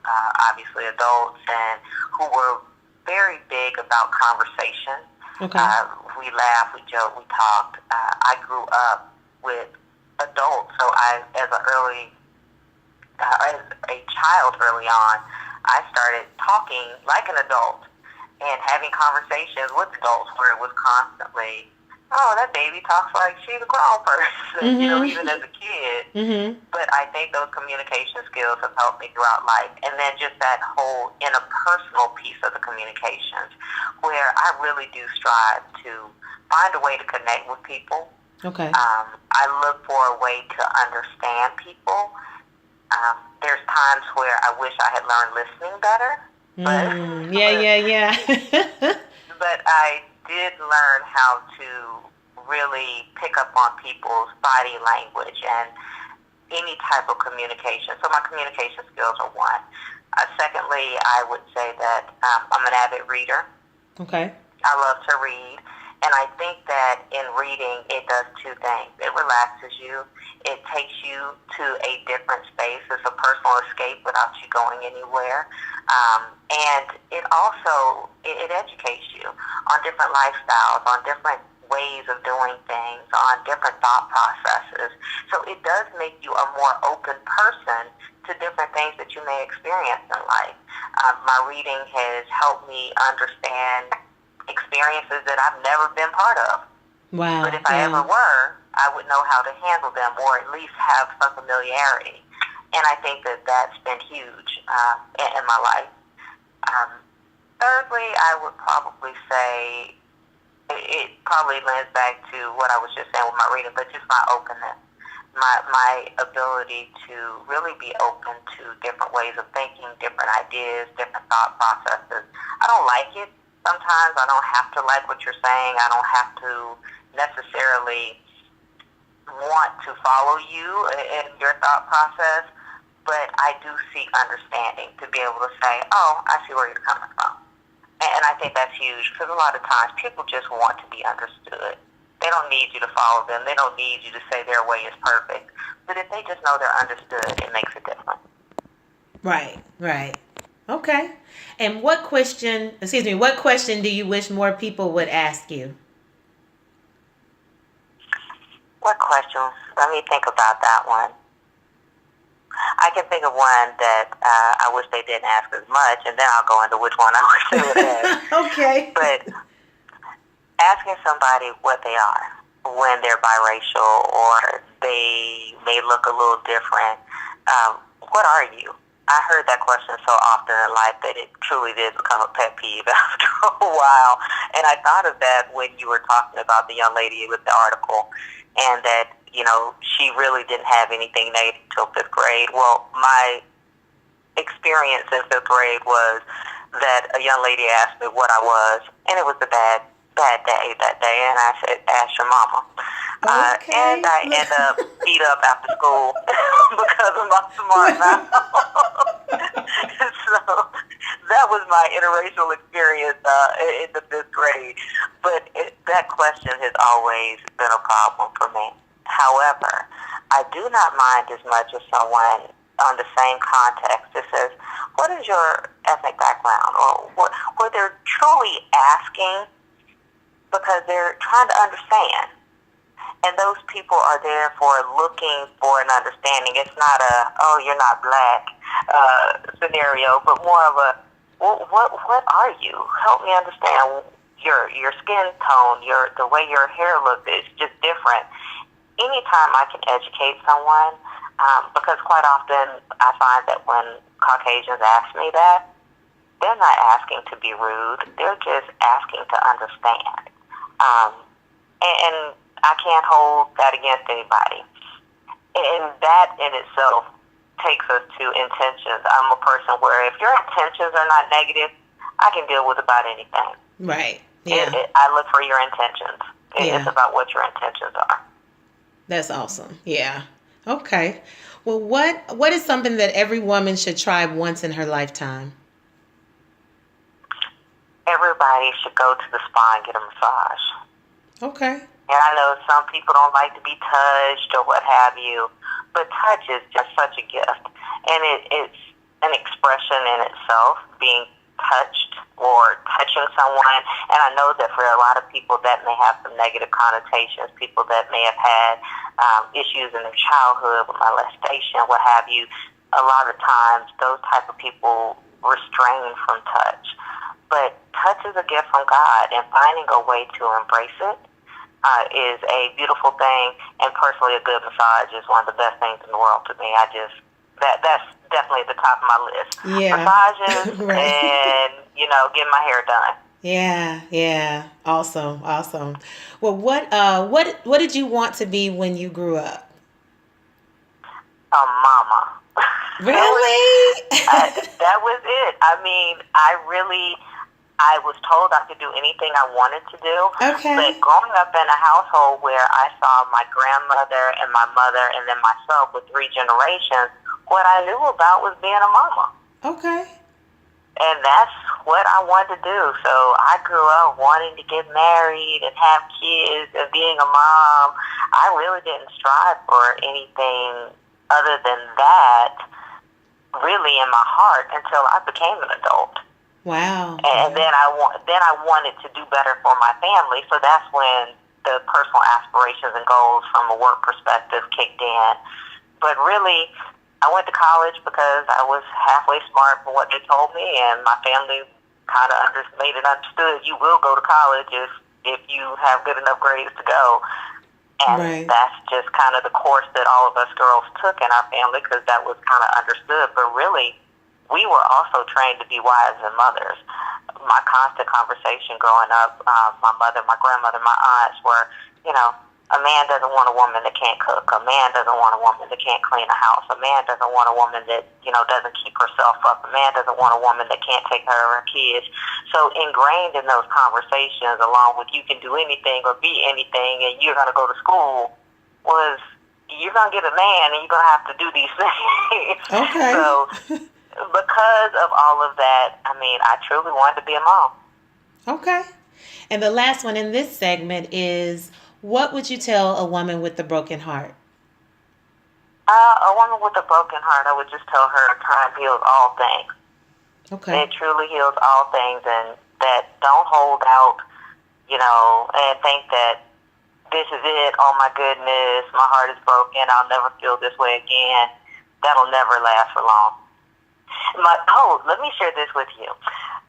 obviously adults and who were very big about conversation. Okay. We laughed, we joked, we talked. I grew up with adults, so as a child early on, I started talking like an adult and having conversations with adults where it was constantly, oh, that baby talks like she's a grown person, even as a kid. Mm-hmm. But I think those communication skills have helped me throughout life. And then just that whole interpersonal piece of the communications, where I really do strive to find a way to connect with people. Okay. I look for a way to understand people. There's times where I wish I had learned listening better. Yeah. But I did learn how to really pick up on people's body language and any type of communication. So my communication skills are one. Secondly, I would say that I'm an avid reader. Okay. I love to read. And I think that in reading, it does 2 things. It relaxes you. It takes you to a different space. It's a personal escape without you going anywhere. And it also, it educates you on different lifestyles, on different ways of doing things, on different thought processes. So it does make you a more open person to different things that you may experience in life. My reading has helped me understand experiences that I've never been part of. Wow. But if I ever were, I would know how to handle them, or at least have some familiarity. And I think that that's been huge in my life. Thirdly, I would probably say it probably lends back to what I was just saying with my reading, but just my openness, my ability to really be open to different ways of thinking, different ideas, different thought processes. I don't like it. Sometimes I don't have to like what you're saying. I don't have to necessarily want to follow you in your thought process, but I do seek understanding to be able to say, oh, I see where you're coming from. And I think that's huge, because a lot of times people just want to be understood. They don't need you to follow them. They don't need you to say their way is perfect. But if they just know they're understood, it makes a difference. Right. Okay. And what question do you wish more people would ask you? What question? Let me think about that one. I can think of one that I wish they didn't ask as much, and then I'll go into which one I wish they would ask. Okay. But asking somebody what they are when they're biracial or they may look a little different, what are you? I heard that question so often in life that it truly did become a pet peeve after a while. And I thought of that when you were talking about the young lady with the article, and that, she really didn't have anything negative till 5th grade. Well, my experience in 5th grade was that a young lady asked me what I was, and it was a bad day that day, and I said, ask your mama. Okay. And I end up beat up after school because of my smart mouth. So that was my interracial experience in the 5th grade. But that question has always been a problem for me. However, I do not mind as much as someone on the same context that says, what is your ethnic background? Or what they're truly asking because they're trying to understand. And those people are there for looking for an understanding. It's not a, oh, you're not black scenario, but more of a, what are you? Help me understand your skin tone, the way your hair looks is just different. Anytime I can educate someone, because quite often I find that when Caucasians ask me that, they're not asking to be rude. They're just asking to understand. And I can't hold that against anybody. And that in itself takes us to intentions. I'm a person where if your intentions are not negative, I can deal with about anything. Right. Yeah. I look for your intentions. It's about what your intentions are. That's awesome. Yeah. Okay. Well, what is something that every woman should try once in her lifetime? Everybody should go to the spa and get a massage. Okay. And I know some people don't like to be touched or what have you, but touch is just such a gift. And it's an expression in itself, being touched or touching someone. And I know that for a lot of people that may have some negative connotations, people that may have had issues in their childhood with molestation, what have you, a lot of times those type of people restrain from touch. But touch is a gift from God, and finding a way to embrace it is a beautiful thing. And personally, a good massage is one of the best things in the world to me. That's definitely at the top of my list. Yeah. Massages Right. and, getting my hair done. Yeah. Awesome. Well, what did you want to be when you grew up? A mama. Really? That was it. I mean, I was told I could do anything I wanted to do. Okay. But growing up in a household where I saw my grandmother and my mother and then myself with 3 generations, what I knew about was being a mama. Okay. And that's what I wanted to do. So I grew up wanting to get married and have kids and being a mom. I really didn't strive for anything other than that really in my heart until I became an adult. Wow. And then I wanted to do better for my family. So that's when the personal aspirations and goals from a work perspective kicked in. But really, I went to college because I was halfway smart for what they told me, and my family kind of made it understood you will go to college if you have good enough grades to go. And Right. that's just kind of the course that all of us girls took in our family because that was kind of understood. But really, we were also trained to be wives and mothers. My constant conversation growing up, my mother, my grandmother, my aunts were, a man doesn't want a woman that can't cook. A man doesn't want a woman that can't clean a house. A man doesn't want a woman that, doesn't keep herself up. A man doesn't want a woman that can't take care of her kids. So ingrained in those conversations, along with you can do anything or be anything and you're going to go to school, was you're going to get a man and you're going to have to do these things. Okay. So because of all of that, I truly wanted to be a mom. Okay. And the last one in this segment is, what would you tell a woman with a broken heart? A woman with a broken heart, I would just tell her time heals all things. Okay. It truly heals all things, and that don't hold out, and think that this is it. Oh my goodness, my heart is broken. I'll never feel this way again. that'll never last for long. Let me share this with you.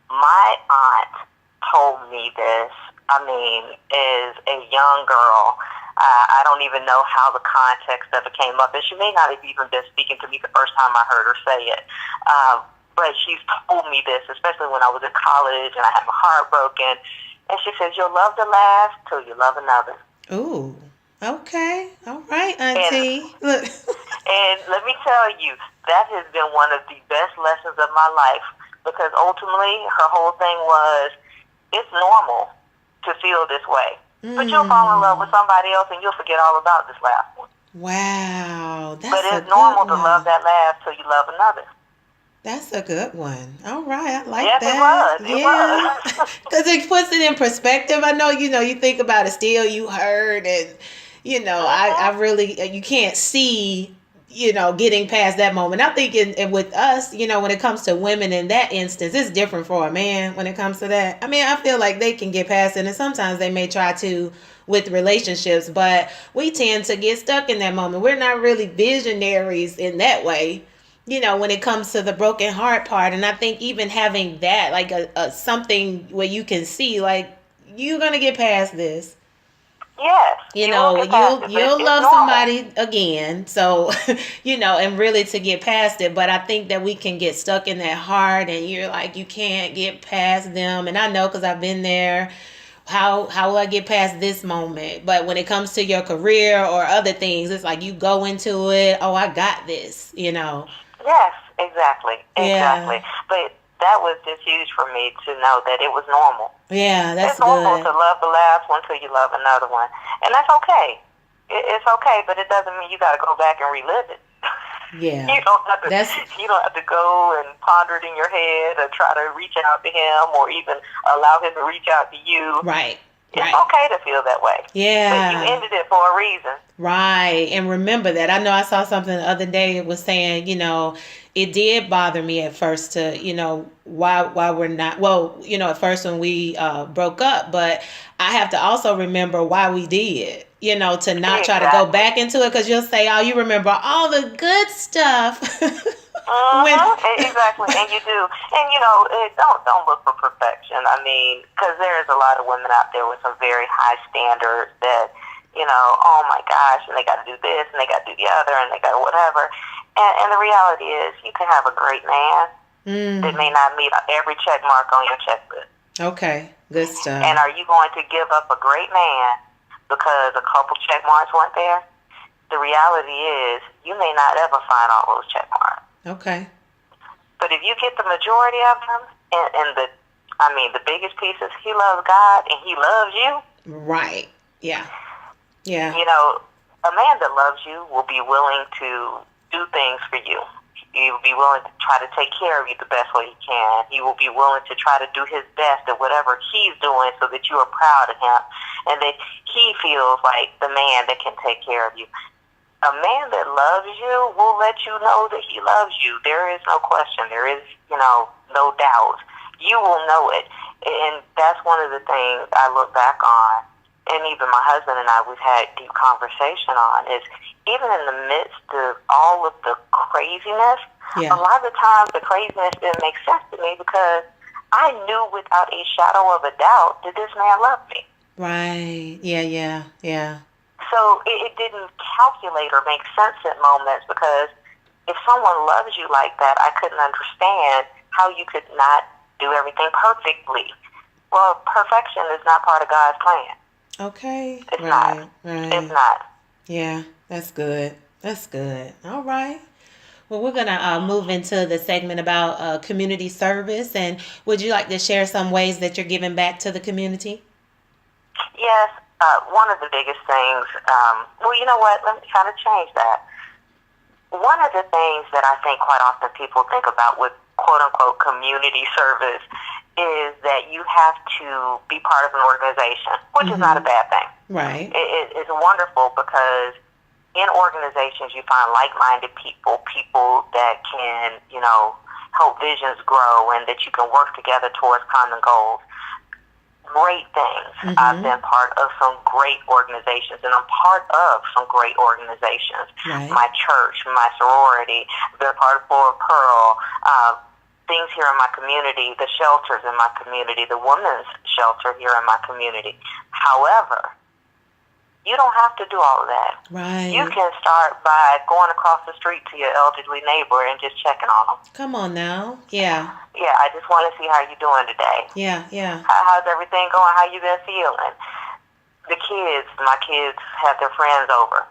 My aunt told me this, as a young girl. I don't even know how the context of it came up, and she may not have even been speaking to me the first time I heard her say it. But she's told me this, especially when I was in college and I had my heart broken. And she says, you'll love the last till you love another. Ooh, okay. All right, Auntie. Look. And let me tell you, that has been one of the best lessons of my life, because ultimately her whole thing was, it's normal to feel this way. But you'll fall in love with somebody else and you'll forget all about this last one. Wow. But it's normal to love that last till you love another. That's a good one. All right. I like that. Yes, it was. Because it puts it in perspective. I know, you think about it still, you hurt, and, I really, you can't see, getting past that moment. I think with us, when it comes to women in that instance, it's different for a man when it comes to that. I feel like they can get past it, and sometimes they may try to with relationships, but we tend to get stuck in that moment. We're not really visionaries in that way, when it comes to the broken heart part. And I think even having that, like a something where you can see, like, you're going to get past this. Yes. You'll love somebody again. So, and really to get past it. But I think that we can get stuck in that heart, and you're like, you can't get past them. And I know, because I've been there. How will I get past this moment? But when it comes to your career or other things, it's like you go into it, oh, I got this, Yes, exactly. Yeah. But that was just huge for me to know that it was normal. Yeah, that's It's normal good. to love the last one till you love another one. And that's okay. It's okay, but it doesn't mean you got to go back and relive it. Yeah. You don't have to go and ponder it in your head or try to reach out to him or even allow him to reach out to you. Right. It's okay to feel that way. Yeah. But you ended it for a reason. Right. And remember that. I know I saw something the other day. It was saying, it did bother me at first to, why we're not, at first when we broke up, but I have to also remember why we did, to not try to go back into it, because you'll say, oh, you remember all the good stuff. Exactly, and you do. And, don't look for perfection. Because there's a lot of women out there with some very high standards that, oh my gosh, and they got to do this, and they got to do the other, and they got to whatever. And the reality is, you can have a great man that may not meet every check mark on your checklist. Okay, good stuff. And are you going to give up a great man because a couple check marks weren't there? The reality is, you may not ever find all those check marks. Okay. But if you get the majority of them, and the biggest piece is he loves God and he loves you. Right. Yeah. Yeah. A man that loves you will be willing to do things for you. He will be willing to try to take care of you the best way he can. He will be willing to try to do his best at whatever he's doing so that you are proud of him and that he feels like the man that can take care of you. A man that loves you will let you know that he loves you. There is no question. There is, no doubt. You will know it. And that's one of the things I look back on, and even my husband and I, we've had deep conversation on, is even in the midst of all of the craziness, a lot of the times the craziness didn't make sense to me because I knew without a shadow of a doubt that this man loved me. Right. Yeah. So it didn't calculate or make sense at moments, because if someone loves you like that, I couldn't understand how you could not do everything perfectly. Well, perfection is not part of God's plan. Okay. It's not. Right. It's not. Yeah, that's good. That's good. All right. Well, we're going to move into the segment about community service. And would you like to share some ways that you're giving back to the community? Yes. One of the biggest things, you know what? Let me kind of change that. One of the things that I think quite often people think about with quote-unquote community service is that you have to be part of an organization, which is not a bad thing. Right. It's wonderful because in organizations you find like-minded people that can, help visions grow and that you can work together towards common goals. great things. I've been part of some great organizations, and I'm part of some great organizations. Right. My church, my sorority, I've been part of Flora Pearl, things here in my community, the shelters in my community, the women's shelter here in my community. However, you don't have to do all of that. Right. You can start by going across the street to your elderly neighbor and just checking on them. Come on now. Yeah. Yeah, I just want to see how you're doing today. Yeah, yeah. How's everything going? How you been feeling? The kids, my kids have their friends over.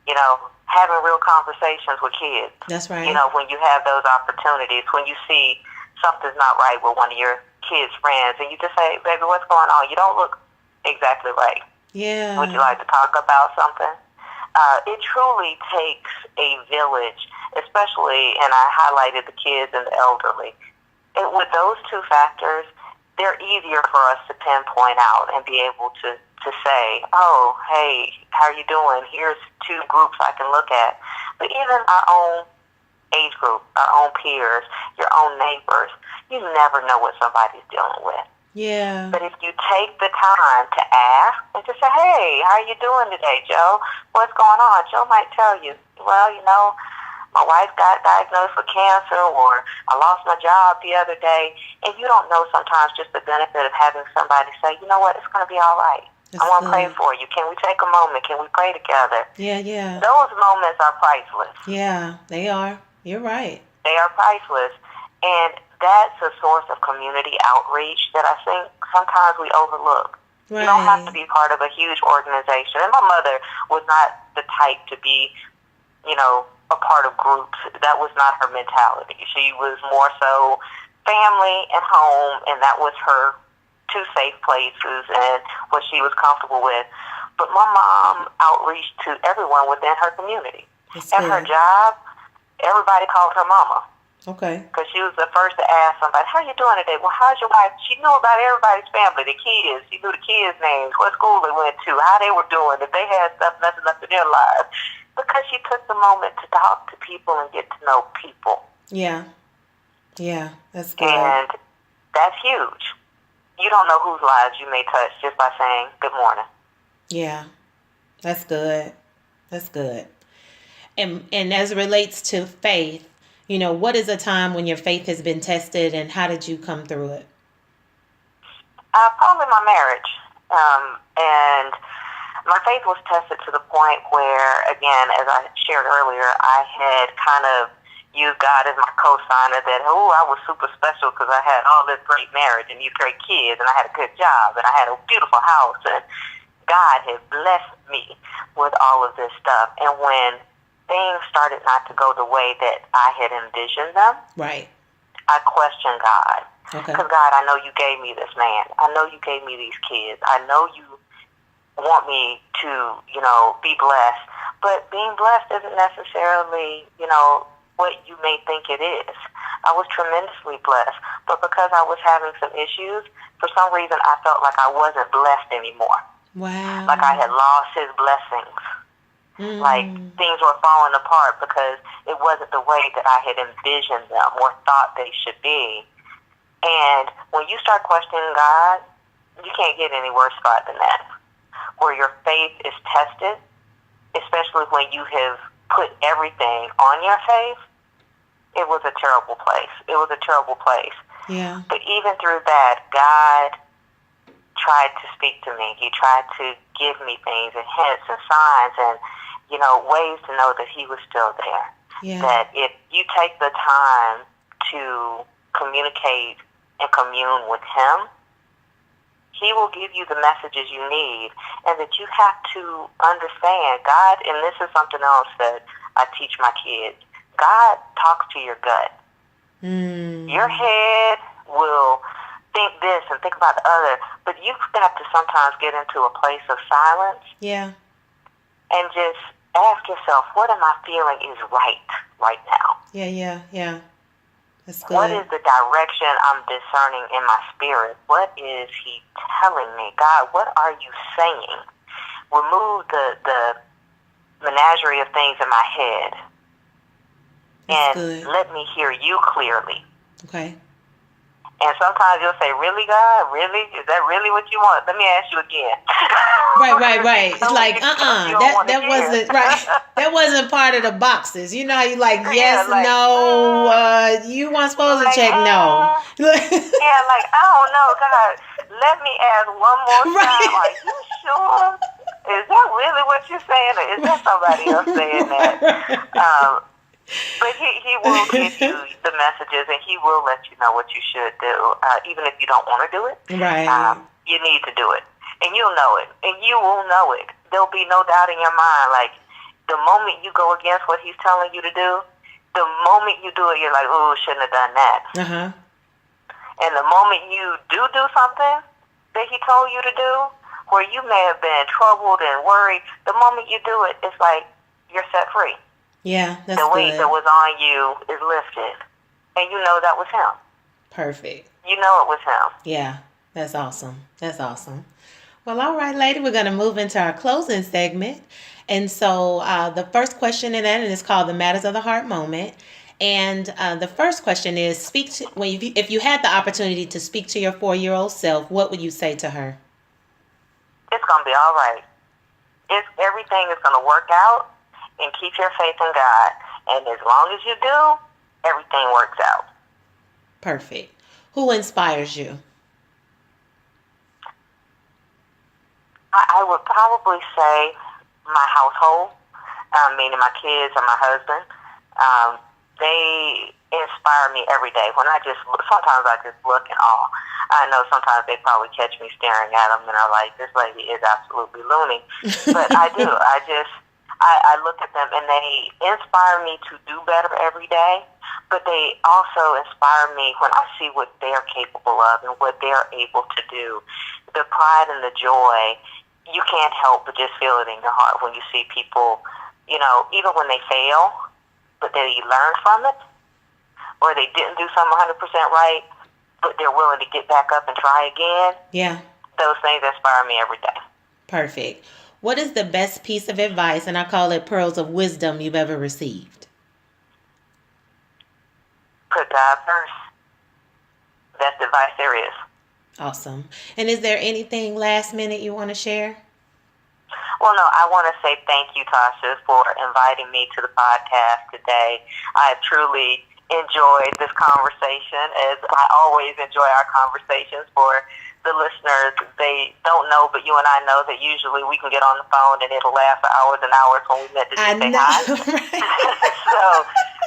You know, having real conversations with kids. That's right. You know, when you have those opportunities, when you see something's not right with one of your kids' friends, and you just say, baby, what's going on? You don't look exactly right. Yeah. Would you like to talk about something? It truly takes a village, especially, and I highlighted the kids and the elderly. With those two factors, they're easier for us to pinpoint out and be able to say, oh, hey, how are you doing? Here's two groups I can look at. But even our own age group, our own peers, your own neighbors, you never know what somebody's dealing with. Yeah. But if you take the time to ask and to say, hey, how are you doing today, Joe? What's going on? Joe might tell you, well, you know, my wife got diagnosed with cancer, or I lost my job the other day. And you don't know sometimes just the benefit of having somebody say, you know what, it's going to be all right. I want to pray for you. Can we take a moment? Can we pray together? Yeah, yeah. Those moments are priceless. Yeah, they are. You're right. They are priceless. And that's a source of community outreach that I think sometimes we overlook. Right. You don't have to be part of a huge organization. And my mother was not the type to be, you know, a part of groups. That was not her mentality. She was more so family and home, and that was her two safe places and what she was comfortable with. But my mom outreached to everyone within her community. At her job, everybody called her mama. Okay. Because she was the first to ask somebody, how you doing today? Well, how's your wife? She knew about everybody's family, the kids. She knew the kids' names, what school they went to, how they were doing, if they had stuff messing up in their lives. Because she took the moment to talk to people and get to know people. Yeah. Yeah, that's good. And that's huge. You don't know whose lives you may touch just by saying good morning. Yeah, that's good. That's good. And as it relates to faith, you know, what is a time when your faith has been tested, and how did you come through it? Probably my marriage. And my faith was tested to the point where, again, as I shared earlier, I had kind of used God as my co-signer that, I was super special because I had all this great marriage and these great kids, and I had a good job, and I had a beautiful house, and God had blessed me with all of this stuff. And when things started not to go the way that I had envisioned them, right, I questioned God. Okay. Because God, I know you gave me this man. I know you gave me these kids. I know you want me to, you know, be blessed. But being blessed isn't necessarily, you know, what you may think it is. I was tremendously blessed. But because I was having some issues, for some reason I felt like I wasn't blessed anymore. Wow. Like I had lost his blessings. Like things were falling apart because it wasn't the way that I had envisioned them or thought they should be. And when you start questioning God, you can't get any worse spot than that. Where your faith is tested, especially when you have put everything on your faith, it was a terrible place. It was a terrible place. Yeah. But even through that, God tried to speak to me. He tried to give me things and hints and signs and, you know, ways to know that he was still there. Yeah. That if you take the time to communicate and commune with him, he will give you the messages you need, and that you have to understand God, and this is something else that I teach my kids, God talks to your gut. Your head will think this and think about the other, but you've got to sometimes get into a place of silence. Yeah. And just ask yourself, what am I feeling is right now? Yeah. That's good. What is the direction I'm discerning in my spirit? What is he telling me? God, what are you saying? Remove the menagerie of things in my head. That's and good. Let me hear you clearly. Okay. And sometimes you'll say, really, God? Really? Is that really what you want? Let me ask you again. Right. It's like, that wasn't right. That wasn't part of the boxes. You know how you like, yes, no, you weren't supposed to check no. I don't know, God. Let me ask one more time. Are you sure? Is that really what you're saying, or is that somebody else saying that? But he will give you the messages, and he will let you know what you should do, even if you don't want to do it. Right. You need to do it, and you'll know it, and you will know it. There'll be no doubt in your mind. Like, the moment you go against what he's telling you to do, the moment you do it, you're like, ooh, shouldn't have done that. Uh-huh. And the moment you do something that he told you to do, where you may have been troubled and worried, the moment you do it, it's like you're set free. Yeah, that's the weight good. that was on you is lifted. And you know that was him. Perfect. You know it was him. Yeah, that's awesome. Well, all right, lady, we're going to move into our closing segment. And so the first question in that is called the Matters of the Heart moment. And the first question is, if you had the opportunity to speak to your 4-year-old self, what would you say to her? It's going to be all right. Everything is going to work out. And keep your faith in God. And as long as you do, everything works out. Perfect. Who inspires you? I would probably say my household, meaning my kids and my husband. They inspire me every day. Sometimes I just look in awe. I know sometimes they probably catch me staring at them and are like, this lady is absolutely loony. But I do. I look at them and they inspire me to do better every day, but they also inspire me when I see what they're capable of and what they're able to do. The pride and the joy, you can't help but just feel it in your heart when you see people, even when they fail, but they learn from it, or they didn't do something 100% right, but they're willing to get back up and try again. Yeah. Those things inspire me every day. Perfect. What is the best piece of advice, and I call it pearls of wisdom, you've ever received? Put God first. Best advice there is. Awesome. And is there anything last minute you want to share? Well, no, I want to say thank you, Tasha, for inviting me to the podcast today. I have truly enjoyed this conversation, as I always enjoy our conversations. For the listeners, they don't know, but you and I know that usually we can get on the phone and it'll last for hours and hours when we met to say hi. So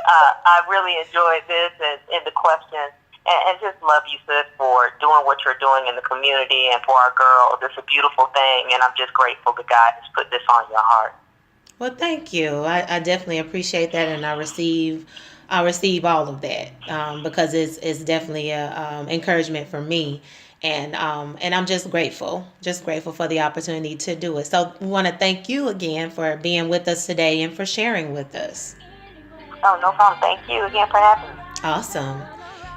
I really enjoyed this and the questions, and just love you, sis, for doing what you're doing in the community and for our girls. It's a beautiful thing, and I'm just grateful that God has put this on your heart. Well, thank you. I definitely appreciate that, and I receive all of that because it's definitely a encouragement for me. And I'm just grateful for the opportunity to do it. So we want to thank you again for being with us today and for sharing with us. Oh, no problem. Thank you again for having me. Awesome.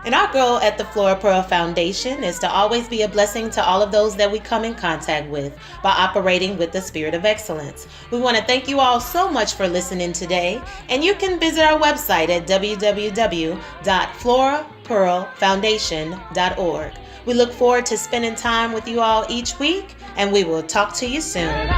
And our goal at the Flora Pearl Foundation is to always be a blessing to all of those that we come in contact with by operating with the spirit of excellence. We want to thank you all so much for listening today. And you can visit our website at www.florapearlfoundation.org. We look forward to spending time with you all each week, and we will talk to you soon.